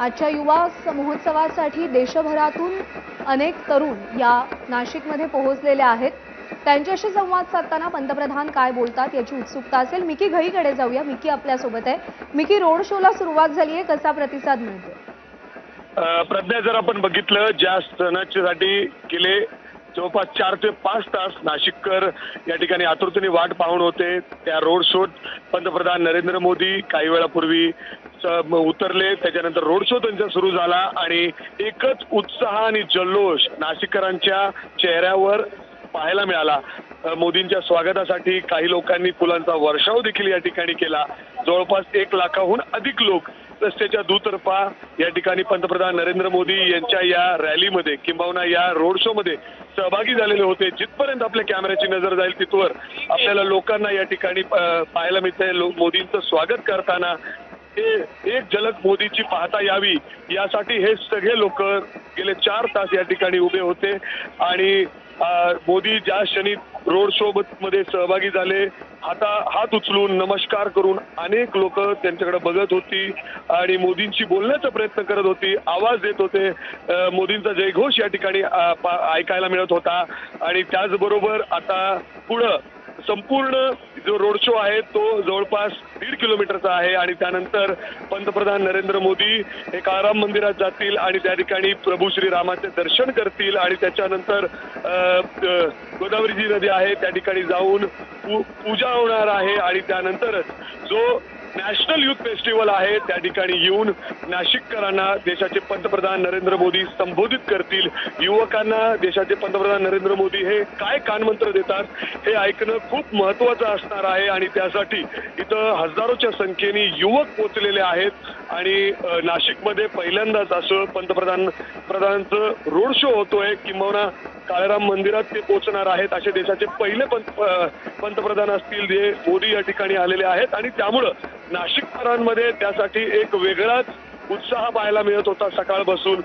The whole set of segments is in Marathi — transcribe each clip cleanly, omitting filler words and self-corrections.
आजच्या युवा महोत्सवासाठी देशभरातून अनेक तरुण या नाशिकमध्ये पोहोचलेले आहेत। त्यांच्याशी संवाद साधताना पंतप्रधान काय बोलतात याची उत्सुकता असेल। मिकी घईकडे जाऊया। मिकी आपल्या सोबत आहे। मिकी, रोड शोला सुरुवात झाली आहे, कसा प्रतिसाद मिळतोय? प्रज्ञा, जर आपण बघितलं ज्या सणासाठी गेले जवळपास 4 ते 5 तास नाशिककर या ठिकाणी आतुरतेने वाट पाहून होते, त्या रोड शोत पंतप्रधान नरेंद्र मोदी काही वेळापूर्वी उतरले। त्याच्यानंतर रोड शो त्यांचा सुरू झाला आणि एकच उत्साह आणि जल्लोष नाशिककरांच्या चेहऱ्यावर पाहायला मिळाला। मोदींच्या स्वागतासाठी काही लोकांनी फुलांचा वर्षाव देखील या ठिकाणी केला। जवळपास 1 लाखाहून अधिक लोक रस्त्याच्या दुतर्फा या ठिकाणी पंतप्रधान नरेंद्र मोदी यांच्या या रॅलीमध्ये किंबहुना या रोड शो मध्ये सहभागी झालेले होते। जिथपर्यंत आपल्या कॅमेऱ्याची नजर जाईल तिथवर आपल्याला लोकांना या ठिकाणी पाहायला मिळतंय मोदींचं स्वागत करताना। एक झलक मोदीची पाहता यावी यासाठी हे सगळे लोक गेले 4 तास या ठिकाणी उभे होते आणि मोदी ज्या क्षणी रोड शो मध्ये सहभागी झाले, हात उचलून नमस्कार करून अनेक लोक त्यांच्याकडे बघत होती आणि मोदींशी बोलण्याचा प्रयत्न करत होती, आवाज देत होते। मोदींचा जयघोष या ठिकाणी ऐकायला मिळत होता आणि त्याचबरोबर आता पुढं संपूर्ण जो रोड शो आहे तो जवळपास 1.5 किलोमीटरचा आहे आणि त्यानंतर पंतप्रधान नरेंद्र मोदी एक आराम मंदिरात जातील आणि त्या ठिकाणी प्रभू श्रीरामाचे दर्शन करतील आणि त्याच्यानंतर गोदावरी जी नदी आहे त्या ठिकाणी जाऊन पूजा होणार आहे आणि त्यानंतरच जो नॅशनल युथ फेस्टिवल आहे त्या ठिकाणी येऊन नाशिककरांना देशाचे पंतप्रधान नरेंद्र मोदी संबोधित करतील। युवकांना देशाचे पंतप्रधान नरेंद्र मोदी हे काय कानमंत्र देतात हे ऐकणं खूप महत्त्वाचं असणार आहे आणि त्यासाठी इथं हजारोच्या संख्येने युवक पोहोचलेले आहेत आणि नाशिकमध्ये पहिल्यांदाच असं पंतप्रधानांचं रोड शो होतोय किंबहुना काळाराम मंदिरात ते पोहोचणार आहेत। असे देशाचे पहिले पंतप्रधान असतील जे मोदी या ठिकाणी आलेले आहेत आणि त्यामुळं नाशिककरांमध्ये त्यासाठी एक वेगळाच उत्साह पाहायला मिळत होता। सकाळपासून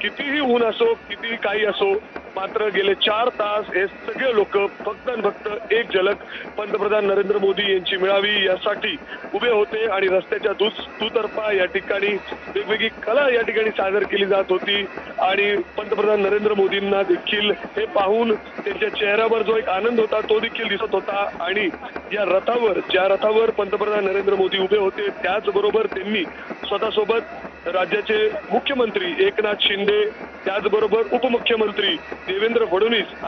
कितीही ऊन असो कितीही काही असो मात्र गेले 4 तास हे सगळे लोक फक्त आणि फक्त एक झलक पंतप्रधान नरेंद्र मोदी यांची मिळावी यासाठी उभे होते आणि रस्त्याच्या दुतर्फा या ठिकाणी वेगवेगळी कला या ठिकाणी सादर केली जात होती आणि पंतप्रधान नरेंद्र मोदींना देखील हे पाहून त्यांच्या चेहऱ्यावर जो एक आनंद होता तो देखील दिसत होता आणि ज्या रथावर पंतप्रधान नरेंद्र मोदी उभे होते त्याचबरोबर त्यांनी स्वतःसोबत राज्याचे मुख्यमंत्री एकनाथ शिंदे, त्याचबरोबर उपमुख्यमंत्री देवेंद्र फडणवीस